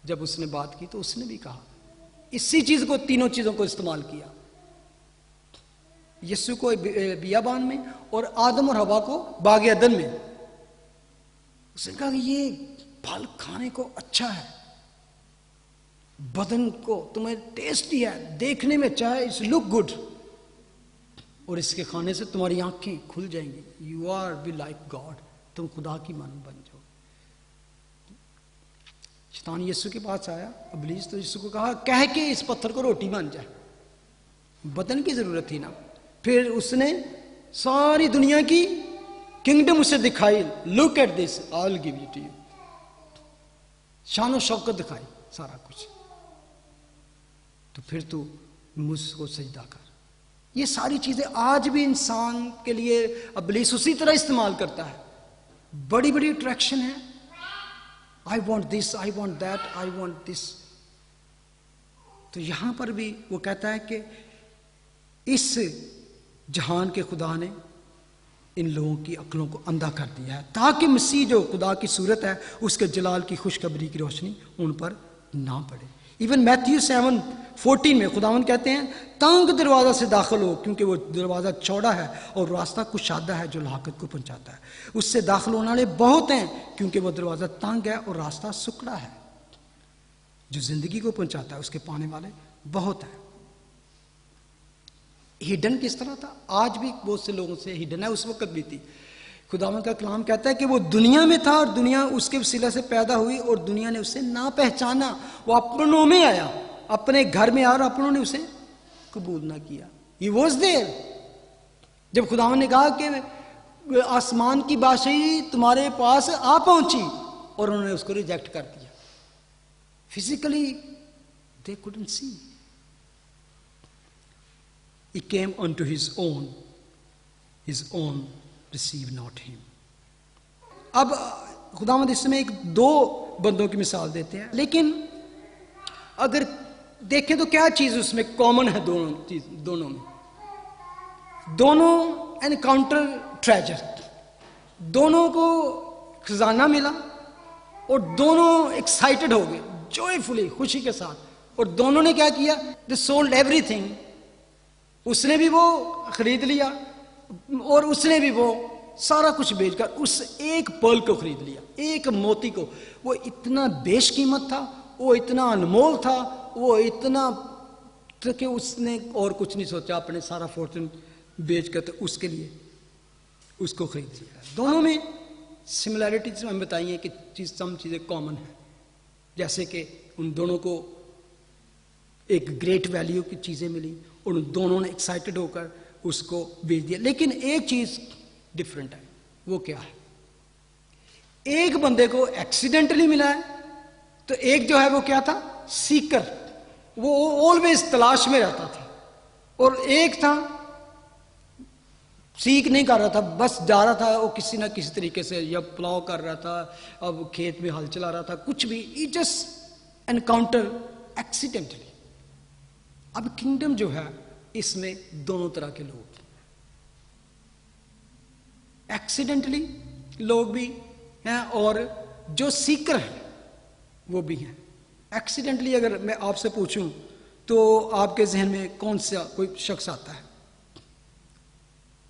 जब उसने बात की तो उसने भी कहा, इसी चीज को, तीनों चीजों को इस्तेमाल किया, यीशु को बियाबान में और आदम और हवा को बाग अदन में। उसने कहा कि ये फल खाने को अच्छा है, बदन को तुम्हें टेस्टी है, देखने में अच्छा है, इट्स लुक गुड, और इसके खाने से तुम्हारी आंखें खुल जाएंगी, you R be like God, तुम खुदा की मानव बन जाओ। शैतान यीशु के पास आया, इब्लीस, तो यीशु को कहा कह के इस पत्थर को रोटी बन जाए, बदन की जरूरत थी ना। फिर उसने सारी दुनिया की किंगडम उसे दिखाई, look at this, I will give you to you, शान शौकत दिखाई, सारा कुछ, तो फिर तू मुझको सजदा कर। ये सारी चीजें आज भी इंसान के लिए इब्लीस उसी तरह इस्तेमाल करता है, बड़ी बड़ी अट्रैक्शन है, I want this, I want that, I want this. तो यहां पर भी वो कहता है कि इस जहान के खुदा ने इन लोगों की अक्लों को अंधा कर दिया है, ताकि मसीह जो खुदा की सूरत है उसके जलाल की खुशखबरी की रोशनी उन पर ना पड़े। इवन मैथ्यू 7:14 में खुदावन कहते हैं, तंग दरवाजा से दाखिल हो, क्योंकि वो दरवाजा चौड़ा है और रास्ता कुशादा है जो हलाकत को पहुंचाता है, उससे दाखिल होने वाले बहुत हैं, क्योंकि वो दरवाजा तंग है और रास्ता सुकड़ा है जो जिंदगी को पहुंचाता है, उसके पाने वाले बहुत हैं। हिडन किस तरह था, आज भी बहुत से लोगों से हिडन है, उस वक्त भी थी। खुदावंद का कलाम कहता है कि वो दुनिया में था और दुनिया उसके वसीला से पैदा हुई और दुनिया ने उसे ना पहचाना, वो अपनों में आया, अपने घर में आया और अपनों ने उसे कबूल ना किया। ही वॉज देयर, जब खुदावंद ने कहा कि आसमान की बादशाही तुम्हारे पास आ पहुंची, और उन्होंने उसको रिजेक्ट कर दिया। Physically they couldn't see, he came unto his own receive not him। अब खुदावंद इसमें एक दो बंदों की मिसाल देते हैं, लेकिन अगर देखें तो क्या चीज उसमें कॉमन है दोनों में, दोनों एनकाउंटर ट्रेजर, दोनों को खजाना मिला और दोनों एक्साइटेड हो गए, जॉयफुली, खुशी के साथ, और दोनों ने क्या किया, दे सोल्ड एवरीथिंग। उसने भी वो खरीद लिया और उसने भी वो सारा कुछ बेचकर उस एक पर्ल को खरीद लिया, एक मोती को। वो इतना बेशकीमत था, वो इतना अनमोल था, वो इतना कि उसने और कुछ नहीं सोचा, अपने सारा फॉर्चून बेचकर तो उसके लिए उसको खरीद लिया। दोनों में सिमिलैरिटीज हम बताइए कि सम चीज़ें कॉमन है, जैसे कि उन दोनों को एक ग्रेट वैल्यू की चीज़ें मिली, उन दोनों ने एक्साइटेड होकर उसको बेच दिया। लेकिन एक चीज डिफरेंट है, वो क्या है, एक बंदे को एक्सीडेंटली मिला है, तो एक जो है वो क्या था, सीकर, वो ऑलवेज तलाश में रहता था, और एक था सीख नहीं कर रहा था, बस जा रहा था, वो किसी ना किसी तरीके से या प्लाव कर रहा था, अब खेत में हल चला रहा था, कुछ भी, इट जस्ट एनकाउंटर एक्सीडेंटली। अब किंगडम जो है इसमें दोनों तरह के लोग, एक्सीडेंटली लोग भी हैं और जो सीकर हैं वो भी हैं। एक्सीडेंटली अगर मैं आपसे पूछूं तो आपके जहन में कौन सा कोई शख्स आता है?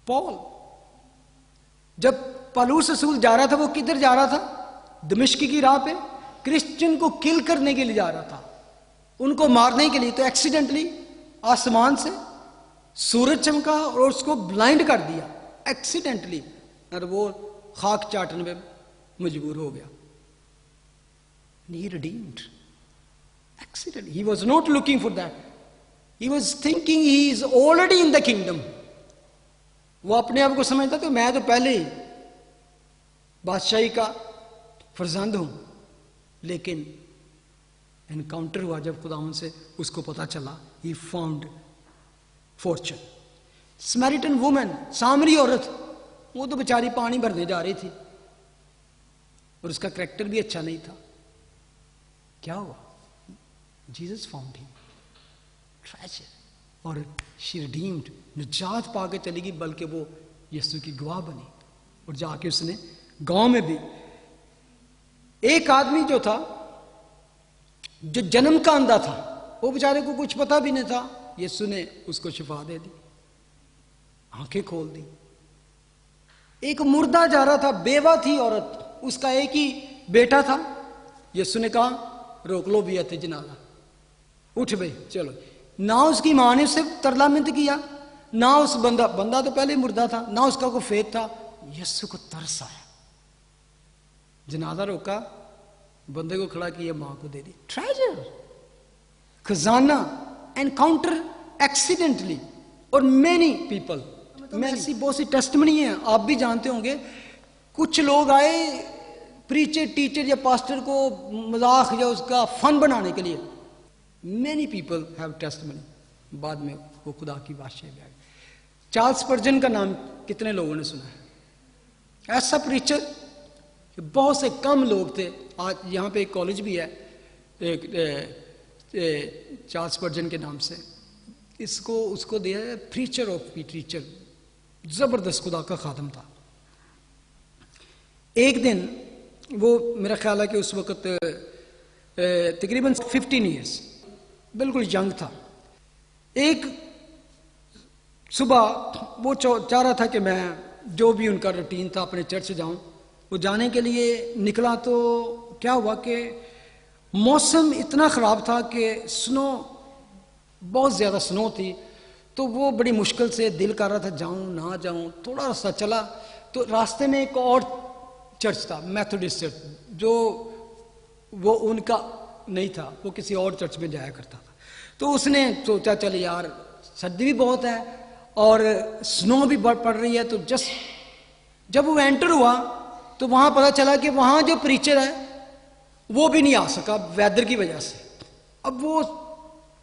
पॉल। जब पौलुस रसूल जा रहा था, वो किधर जा रहा था? दमिश्क की राह पे क्रिश्चियन को किल करने के लिए जा रहा था, उनको मारने के लिए। तो एक्सीडेंटली आसमान से सूरज चमका और उसको ब्लाइंड कर दिया एक्सीडेंटली, और वो खाक चाटने में मजबूर हो गया। He redeemed accident. He was not looking for that. He was thinking he is already in the kingdom. वो अपने आप को समझता था मैं तो पहले ही बादशाही का फर्जंद हूं, लेकिन एनकाउंटर हुआ जब खुदावन से, उसको पता चला, he found fortune. Samaritan woman, सामरी औरत, वो तो बेचारी पानी भरने जा रही थी और उसका कैरेक्टर भी अच्छा नहीं था। क्या हुआ? जीसस फाउंड हिम, ट्रेजर, और शी रिडीम्ड, निजात पाके चली गई, बल्कि वो यीशु की गवाह बनी। और जाके उसने गांव में भी, एक आदमी जो था जो जन्म का अंधा था, वो बेचारे को कुछ पता भी नहीं था, यीशु ने उसको शिफा दे दी, आंखें खोल दी। एक मुर्दा जा रहा था, बेवा थी औरत, उसका एक ही बेटा था, यीशु ने कहा रोक लो भी आते जनाजा, उठ भाई चलो। ना उसकी मां ने उससे तरला मिन्नत किया, ना उस बंदा तो पहले मुर्दा था, ना उसका कोई फेत था। यीशु को तरस आया, जनाजा रोका, बंदे को खड़ा किया, मां को दे दी। ट्रेजर, खजाना, एनकाउंटर एक्सीडेंटली। और मेनी पीपल, ऐसी बहुत सी टेस्टमनी है, आप भी जानते होंगे। कुछ लोग आए प्रीचर, टीचर या पास्टर को मजाक या उसका फन बनाने के लिए। मेनी पीपल हैव टेस्टमनी, बाद में वो खुदा की बादशाह में आ गए। चार्ल्स स्पर्जन का नाम कितने लोगों ने सुना है? ऐसा प्रीचर, बहुत से कम लोग थे। आज यहाँ पे एक कॉलेज भी है चार्ल्स स्पर्जन के नाम से, इसको उसको दिया है प्रीचर ऑफ टीचर। जबरदस्त खुदा का खादम था। एक दिन वो, मेरा ख्याल है कि उस वक्त तकरीबन 15 ईयर्स, बिल्कुल यंग था। एक सुबह वो चाह रहा था कि मैं जो भी उनका रूटीन था अपने चर्च जाऊं, वो जाने के लिए निकला। तो क्या हुआ कि मौसम इतना ख़राब था कि स्नो, बहुत ज़्यादा स्नो थी, तो वो बड़ी मुश्किल से दिल कर रहा था जाऊं ना जाऊं। थोड़ा रास्ता चला तो रास्ते में एक और चर्च था, मेथोडिस्ट चर्च, जो वो उनका नहीं था, वो किसी और चर्च में जाया करता था। तो उसने सोचा चल यार सर्दी भी बहुत है और स्नो भी पड़ रही है, तो जब वो एंटर हुआ तो वहां पता चला कि वहां जो प्रीचर है वो भी नहीं आ सका वेदर की वजह से। अब वो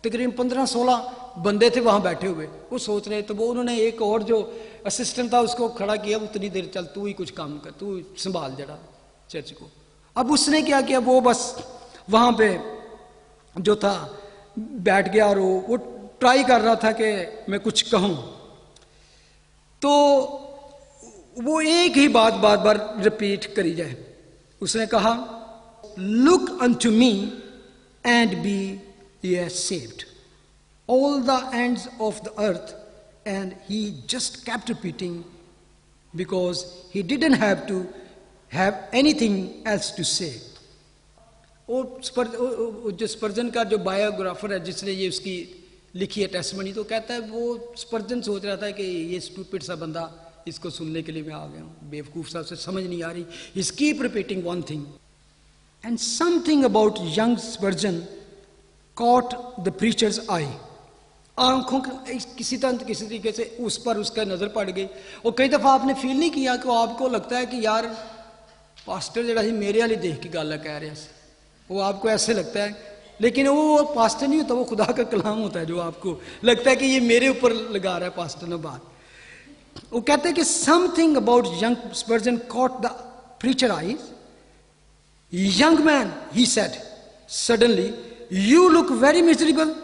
तकरीबन 15-16 बंदे थे वहां बैठे हुए, वो सोच रहे, तो वो उन्होंने एक और जो असिस्टेंट था उसको खड़ा किया, उतनी देर चल तू ही कुछ काम कर, तू संभाल जरा चर्च को। अब उसने क्या किया, वो बस वहां पे जो था बैठ गया और वो ट्राई कर रहा था कि मैं कुछ कहूं। तो वो एक ही बात बार बार रिपीट करी जाए। उसने कहा look unto me and be ye saved all the ends of the earth, and he just kept repeating because he didn't have to have anything else to say. जो स्पर्जन का जो बायोग्राफर है जिसने ये उसकी लिखी है टेस्टमनी, तो कहता है वो स्पर्जन सोच रहा था कि ये स्टूपिड सा बंदा, इसको सुनने के लिए मैं आ गया हूँ, बेवकूफ सा, उसे समझ नहीं आ रही। He keep repeating one thing, and something about young Spurgeon caught the preacher's eye. आंखों किसी तरीके से उस पर उसका नजर पड़ गई। और कई दफा आपने फील नहीं किया कि आपको लगता है कि यार पास्टर जरा ही मेरे वाली देख की गल कह रहे हैं, वो आपको ऐसे लगता है, लेकिन वो पास्टर नहीं होता, वो खुदा का कलाम होता है जो आपको लगता है कि ये मेरे ऊपर लगा रहा है पास्टर ने बात। वो कहते हैं कि something about young Spurgeon caught the preacher's eyes. Young man, he said suddenly, you look very miserable,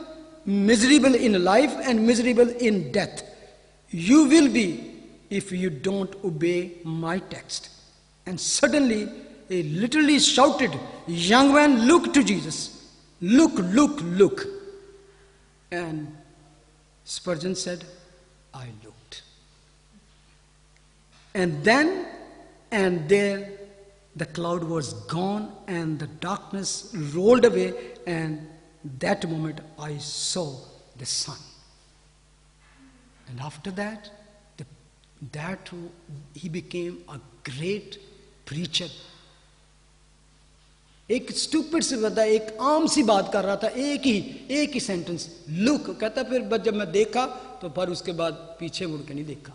miserable in life and miserable in death. You will be if you don't obey my text. And suddenly, a literally shouted, young man, look to Jesus. Look, look, look. And Spurgeon said, I looked. And then and there, the cloud was gone and the darkness rolled away, and that moment I saw the sun. And after that, he became a great preacher. एक stupid से बंदा एक आम सी बात कर रहा था, एक ही सेंटेंस, लुक कहता, फिर जब मैं देखा तो पर उसके बाद पीछे मुड़ के नहीं देखा,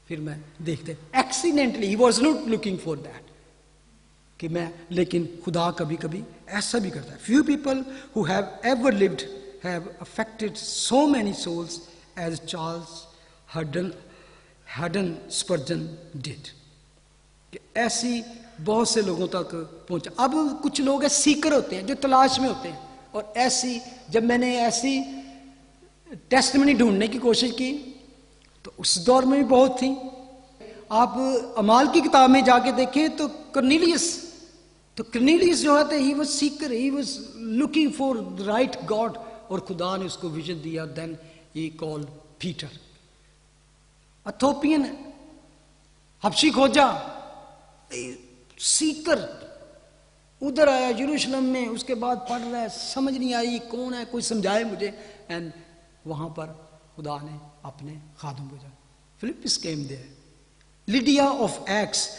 फिर मैं देखते accidentally, he was not looking for that कि मैं, लेकिन खुदा कभी कभी ऐसा भी करता है. Few people who have ever lived have affected so many souls as Charles Haddon Spurgeon did. ऐसी बहुत से लोगों तक पहुंचा. अब कुछ लोग हैं सीकर होते हैं जो तलाश में होते हैं, और ऐसी जब मैंने ऐसी टेस्टमनी ढूंढने की कोशिश की तो उस दौर में भी बहुत थी. आप अमाल की किताब में जाके देखें तो कर्नेलियस जो है he was seeker, he was looking for the right God, और खुदा ने उसको विजन दिया. Then he called Peter. Ethiopian हबशी खोजा, सीकर, उधर आया यरूशलेम में, उसके बाद पढ़ रहा है, समझ नहीं आई कौन है, कोई समझाए मुझे. एंड वहां पर खुदा ने अपने खादम भेजा. Philippi's came there. Lydia of Acts,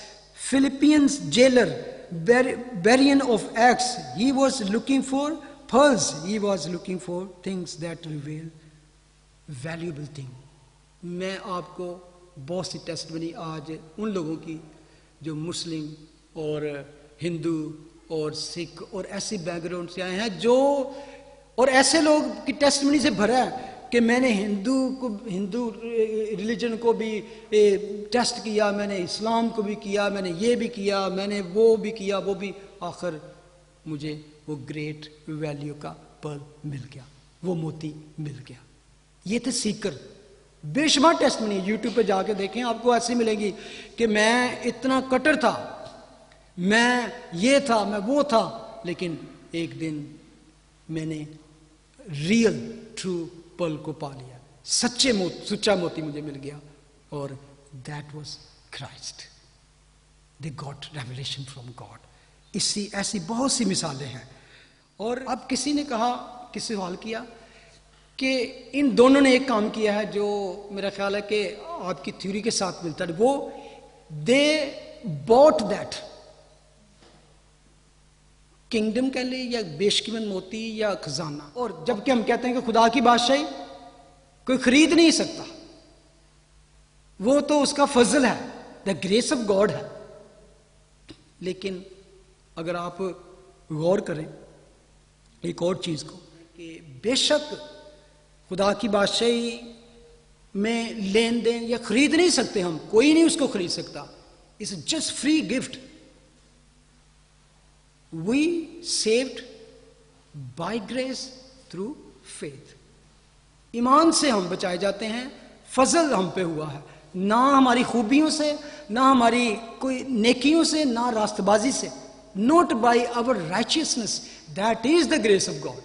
Philippians jailer, Berean of Acts, he was looking for pearls, he was looking for things that reveal valuable thing. मैं आपको बहुत सी टेस्टमनी आज उन लोगों की जो मुस्लिम और हिंदू और सिख और ऐसे बैकग्राउंड से आए हैं, जो और ऐसे लोग की टेस्टमनी से भरा है कि मैंने हिंदू रिलीजन को भी टेस्ट किया, मैंने इस्लाम को भी किया, मैंने ये भी किया, मैंने वो भी किया, वो भी, आखिर मुझे वो ग्रेट वैल्यू का पर्ल मिल गया, वो मोती मिल गया. ये थे सीकर. बेशुमार टेस्टमनी यूट्यूब पे जाके देखें, आपको ऐसी मिलेगी कि मैं इतना कट्टर था, मैं ये था, मैं वो था, लेकिन एक दिन मैंने रियल ट्रू पर्ल को पा लिया, सच्चा मोती मुझे मिल गया, और that was Christ. They got revelation from God. ऐसी बहुत सी मिसालें हैं. और अब किसी ने कहा, किसी सवाल किया कि इन दोनों ने एक काम किया है जो मेरा ख्याल है कि आपकी थ्योरी के साथ मिलता है. वो दे बॉट दैट किंगडम कह ले, या बेशकीमत मोती, या खजाना. और जबकि हम कहते हैं कि खुदा की बादशाही कोई खरीद नहीं सकता, वो तो उसका फजल है, द ग्रेस ऑफ गॉड है. लेकिन अगर आप गौर करें एक और चीज को, कि बेशक खुदा की बादशाही में लेन देन या खरीद नहीं सकते हम, कोई नहीं उसको खरीद सकता. It's just free gift. We saved by grace through faith. ईमान से हम बचाए जाते हैं, फजल हम पे हुआ है, ना हमारी खूबियों से, ना हमारी कोई नेकियों से, ना रास्तबाजी से. Not by our righteousness, that is the grace of God.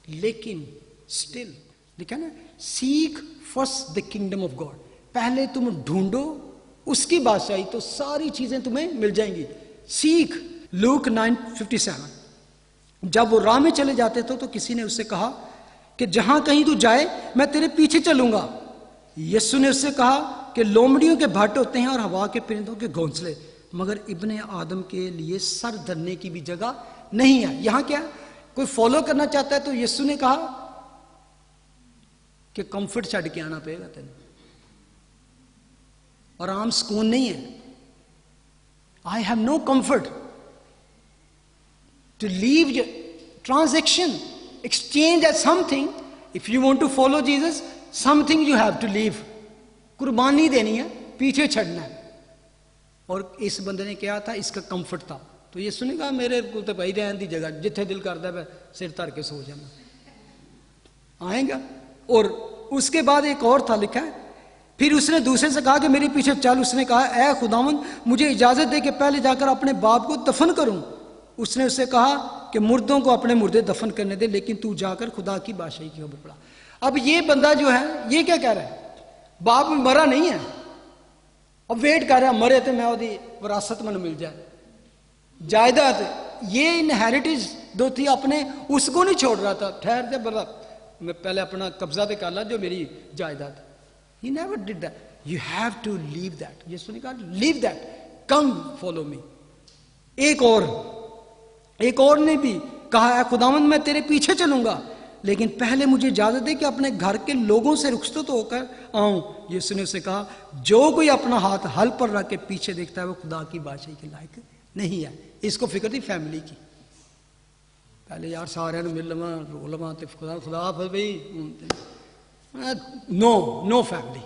लेकिन स्टिल लिखा ना, seek first the kingdom of God. पहले तुम ढूंढो उसकी बादशाही, तो सारी चीजें तुम्हें मिल जाएंगी. सीख. लूक 9:57. जब वो राह में चले जाते थे तो किसी ने उससे कहा कि जहां कहीं तू जाए मैं तेरे पीछे चलूंगा. यीशु ने उससे कहा कि लोमड़ियों के भट्ट होते हैं और हवा के परिंदों के घोंसले, मगर इब्ने आदम के लिए सर धरने की भी जगह नहीं है. यहां क्या कोई फॉलो करना चाहता है तो यीशु ने कहा कि कंफर्ट छड़ के आना पड़ेगा तेरे, आराम सुकून नहीं है. I have no comfort to leave your transaction, exchange as something. If you want to follow Jesus, something you have to leave. कुर्बानी देनी है, पीछे छड़ना है. और इस बंदे ने क्या था, इसका कंफर्ट था. तो ये सुने कहा मेरे को तो भाई रहने दी जगह, जिथे दिल करता है सिर धर के सो जाना, आएगा. और उसके बाद एक और था लिखा है, फिर उसने दूसरे से कहा कि मेरे पीछे चल. उसने कहा ऐ खुदावंद मुझे इजाजत दे कि पहले जाकर अपने बाप को दफन करूं. उसने उससे कहा कि मुर्दों को अपने मुर्दे दफन करने दे, लेकिन तू जाकर खुदा की बादशाही की खबर पड़ा. अब ये बंदा जो है ये क्या कह रहा है, बाप मरा नहीं है, अब वेट कर रहा है मरे तो मैं ओदी विरासत मैंने मिल जाए, जायदाद. ये इनहेरिटेंस दो थी अपने, उसको नहीं छोड़ रहा था. ठहर दे बड़ा, मैं पहले अपना कब्जा दे कर ला जो मेरी जायदाद. He never did that. You have to leave that. यीशु ने कहा leave that, come follow me. एक और ने भी कहा खुदावंद मैं तेरे पीछे चलूंगा, लेकिन पहले मुझे इजाजत दे कि अपने घर के लोगों से रुखसत होकर आऊं. यीशु ने उसे कहा जो कोई अपना हाथ हल पर रख के पीछे देखता है वो खुदा की बादशाही के लायक नहीं है. इसको फिक्र थी फैमिली की. पहले यार सारे मिल लवा रो लवा तो खुदा भाई, नो फैमिली.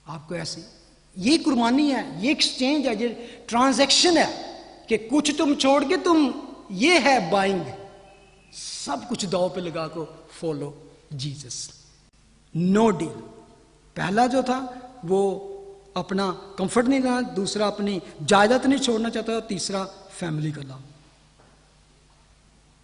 आपको ऐसी ये कुर्बानी है, ये एक्सचेंज है, ये ट्रांजैक्शन है कि कुछ तुम छोड़ के तुम, ये है बाइंग, सब कुछ दाव पे लगा को फॉलो जीसस. No deal. पहला जो था वो अपना कंफर्ट नहीं लेना, दूसरा अपनी जायदाद नहीं छोड़ना चाहता, और तीसरा फैमिली का लाभ।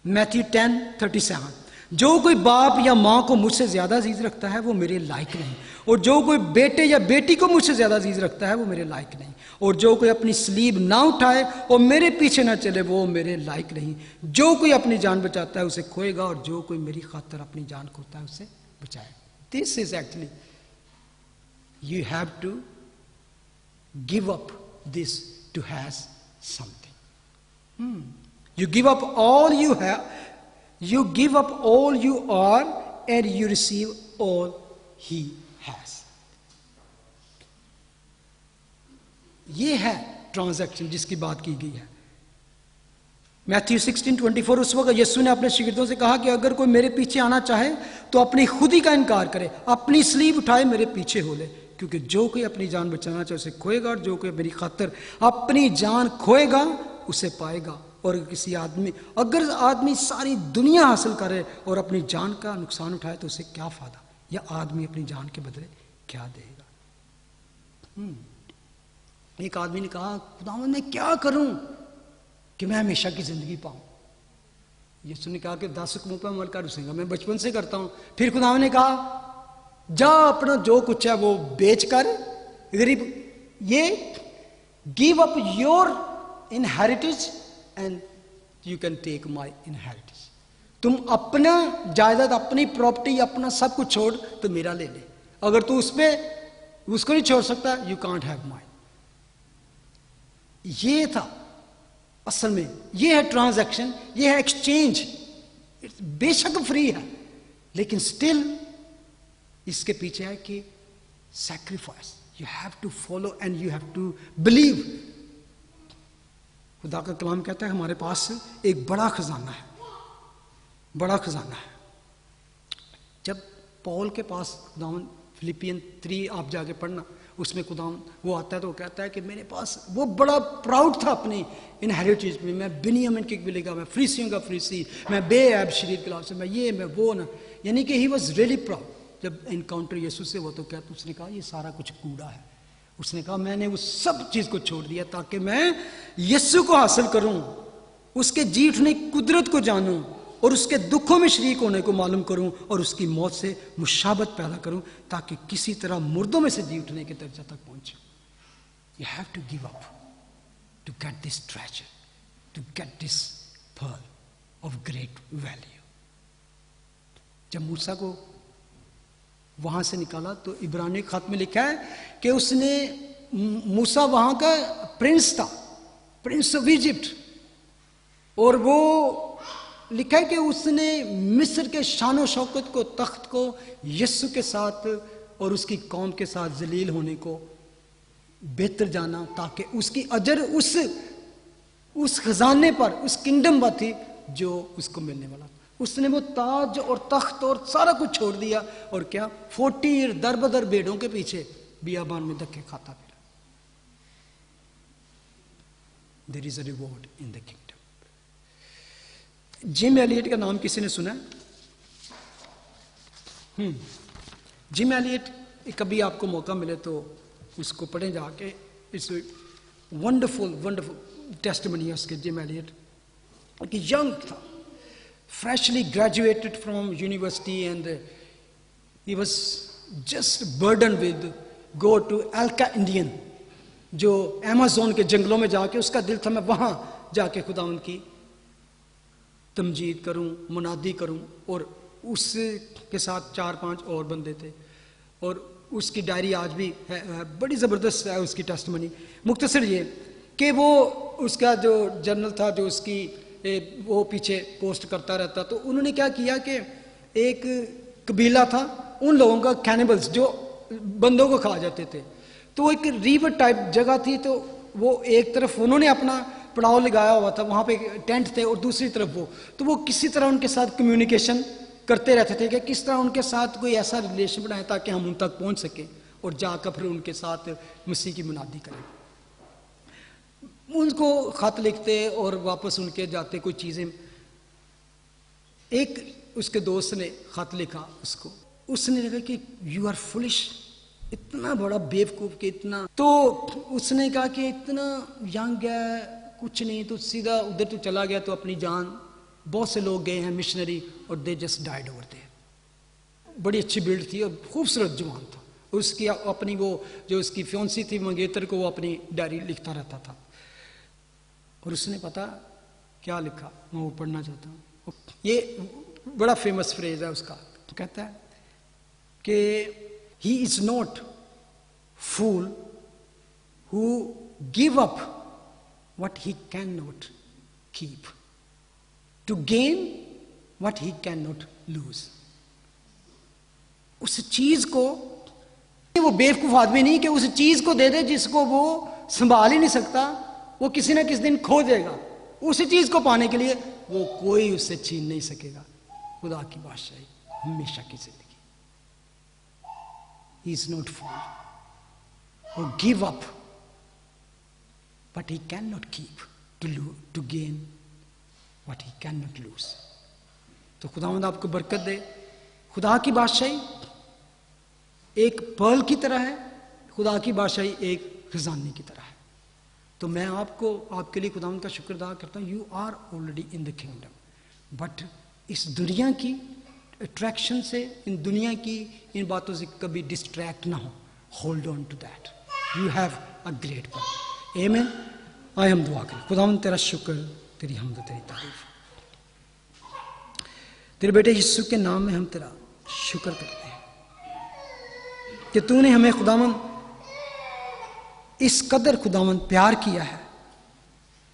मैथ्यू 10:37, जो कोई बाप या माँ को मुझसे ज्यादा अजीज रखता है वो मेरे लायक नहीं, और जो कोई बेटे या बेटी को मुझसे ज्यादा अजीज रखता है वो मेरे लायक नहीं, और जो कोई अपनी स्लीब ना उठाए और मेरे पीछे ना चले वो मेरे लायक नहीं। जो कोई अपनी जान बचाता है उसे खोएगा, और जो कोई मेरी खातिर अपनी जान खोता है उसे बचाएगा। This is actually, you have to give up this to have something. You give up all you have, you give up all you are, and you receive all he has. ये है ट्रांजैक्शन जिसकी बात की गई है। Matthew 16:24, उस वक्त यीशु ने अपने शिगिर्दों से कहा कि अगर कोई मेरे पीछे आना चाहे तो अपनी खुद ही का इनकार करे, अपनी स्लीव उठाए मेरे पीछे हो ले, क्योंकि जो कोई अपनी जान बचाना चाहे उसे खोएगा, और जो कोई मेरी खातिर अपनी जान खोएगा उसे पाएगा। और किसी आदमी, अगर आदमी सारी दुनिया हासिल करे और अपनी जान का नुकसान उठाए तो उसे क्या फायदा, या आदमी अपनी जान के बदले क्या देगा। एक आदमी ने कहा, खुदावंद मैं क्या करूं कि मैं हमेशा की जिंदगी पाऊं। यीशु ने कहा कि 10 हुक्मों पर अमल कर, उसेगा मैं बचपन से करता हूं। फिर खुदावंद ने कहा, जा अपना जो कुछ है वो बेच कर गरीब, ये give up your inheritance and you can take my inheritance. तुम अपना जायदाद, अपनी प्रॉपर्टी, अपना सब कुछ छोड़ तो मेरा ले ले। अगर तू उसको नहीं छोड़ सकता, यू कांट हैव माई। ये था असल में, ये है ट्रांजैक्शन, ये है एक्सचेंज। बेशक फ्री है, लेकिन स्टिल इसके पीछे है कि sacrifice, you have to follow and you have to believe. खुदा का कलाम कहता है हमारे पास एक बड़ा खजाना है, बड़ा खजाना है। जब पौल के पास खुदावन, फिलिपियन 3 आप जाके पढ़ना, उसमें खुदावन वो आता है तो वो कहता है कि मेरे पास, वो बड़ा प्राउड था अपनी इनहेरिटेंस में, मैं बिन्यामीन की कबीले का, मैं फरीसियों का फरीसी, मैं बेऐब शरीर के से, मैं ये मैं वो ना, यानी कि ही वॉज रियली प्राउड। जब इनकाउंटर यीशु से वो तो कहता, उसने कहा ये सारा कुछ कूड़ा है। उसने कहा मैंने उस सब चीज को छोड़ दिया ताकि मैं यीशु को हासिल करूं, उसके जी उठने की कुदरत को जानूं, और उसके दुखों में शरीक होने को मालूम करूं, और उसकी मौत से मुशाबत पैदा करूं, ताकि किसी तरह मुर्दों में से जी उठने के दर्जा तक पहुंचूं। You have to give up to get this treasure, to get this pearl of great value. जब मूसा को वहां से निकाला तो इब्रानी खत में लिखा है कि उसने, मूसा वहां का प्रिंस था, प्रिंस ऑफ इजिप्ट, और वो लिखा है कि उसने मिस्र के शानो शौकत को, तख्त को यीशु के साथ और उसकी कौम के साथ जलील होने को बेहतर जाना, ताकि उसकी अजर उस खजाने पर, उस किंगडम पर थी जो उसको मिलने वाला था। उसने वो ताज और तख्त और सारा कुछ छोड़ दिया, और क्या 40 ईयर दर बदर भेड़ों के पीछे बियाबान में धक्के खाता फिरा। There is a reward in the kingdom. Jim Elliot का नाम किसी ने सुना है? जिम एलियट, कभी आपको मौका मिले तो उसको पढ़ें जाके। इट्स वंडरफुल वंडरफुल टेस्टिमनी है उसके। जिम एलियट कि यंग था, freshly graduated from university, and he was just burdened with go to Alka Indian, जो अमेज़न के जंगलों में जाके उसका दिल था मैं वहां जाके खुदा उनकी तमजीद करूं, मुनादी करूं। और उसके साथ 4-5 और बंदे थे, और उसकी डायरी आज भी है, बड़ी ज़बरदस्त है उसकी टेस्टिमनी। मुख्तसर ये कि वो उसका जो जर्नल था, जो उसकी वो पीछे पोस्ट करता रहता, तो उन्होंने क्या किया कि एक कबीला था उन लोगों का, कैनिबल्स, जो बंदों को खा जाते थे, तो वो एक रिवर टाइप जगह थी, तो वो एक तरफ उन्होंने अपना पड़ाव लगाया हुआ था, वहाँ पे टेंट थे, और दूसरी तरफ तो वो किसी तरह उनके साथ कम्युनिकेशन करते रहते थे कि किस तरह उनके साथ कोई ऐसा रिलेशन बनाए ताकि हम उन तक पहुँच सकें, और जाकर फिर उनके साथ मसीह की मुनादी करें। उनको खत लिखते और वापस उनके जाते कोई चीज़ें। एक उसके दोस्त ने खत लिखा उसको, उसने लिखा कि यू आर फुलिश इतना बड़ा बेवकूफ के इतना, तो उसने कहा कि इतना यंग है, कुछ नहीं, तो सीधा उधर तो चला गया, तो अपनी जान, बहुत से लोग गए हैं मिशनरी और they just died over there. बड़ी अच्छी बिल्ड थी और खूबसूरत जवान था। उसकी अपनी वो जो उसकी फियोंसी थी मंगेतर को वो अपनी डायरी लिखता रहता था, और उसने पता क्या लिखा, मैं वो पढ़ना चाहता हूँ। ये बड़ा फेमस फ्रेज है उसका, तो कहता है कि he is not fool who give up what he can not keep to gain what he can not lose. उस चीज को, वो बेवकूफ आदमी नहीं कि उस चीज को दे दे जिसको वो संभाल ही नहीं सकता, वो किसी ना किसी दिन खो देगा। उस चीज को पाने के लिए वो कोई उससे छीन नहीं सकेगा खुदा की बादशाही हमेशा की जिंदगी। He is not fool who give up but he can not keep to gain what he can not lose. तो खुदावंद आपको बरकत दे। खुदा की बादशाही एक पर्ल की तरह है, खुदा की बादशाही एक खजाने की तरह है। तो मैं आपको, आपके लिए खुदावंद का शुक्र अदा करता हूँ। You are already in the kingdom, but इस दुनिया की अट्रैक्शन से, इन दुनिया की इन बातों से कभी डिस्ट्रैक्ट ना हो। Hold on to that, you have a great pearl. आमीन। आए हम दुआ करें। खुदावंद तेरा शुक्र, तेरी हमद, तेरी तारीफ। तेरे बेटे यीशु के नाम में हम तेरा शुक्र करते हैं कि तूने हमें खुदावंद इस कदर खुदावंद प्यार किया है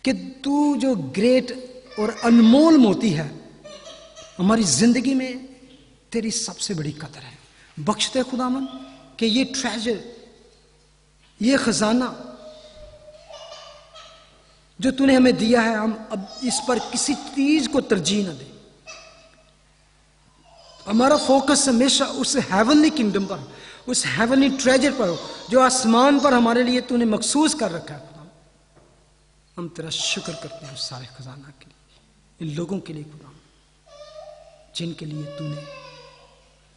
कि तू जो ग्रेट और अनमोल मोती है हमारी जिंदगी में तेरी सबसे बड़ी कदर है। बख्शते खुदावंद कि ये ट्रेजर, ये खजाना जो तूने हमें दिया है, हम अब इस पर किसी चीज को तरजीह न दें। हमारा फोकस हमेशा उस हेवनली किंगडम पर, उस हेवनली ट्रेजर पर हो जो आसमान पर हमारे लिए तूने मखसूस कर रखा है। खुदा हम तेरा शुक्र करते हैं उस सारे खजाना के लिए, इन लोगों के लिए खुदा जिनके लिए तूने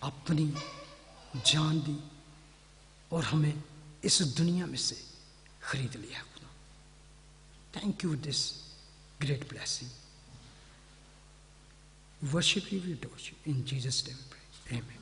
अपनी जान दी और हमें इस दुनिया में से खरीद लिया। खुदा thank you this great blessing. Worship you, we adore you. In Jesus' name we pray. Amen.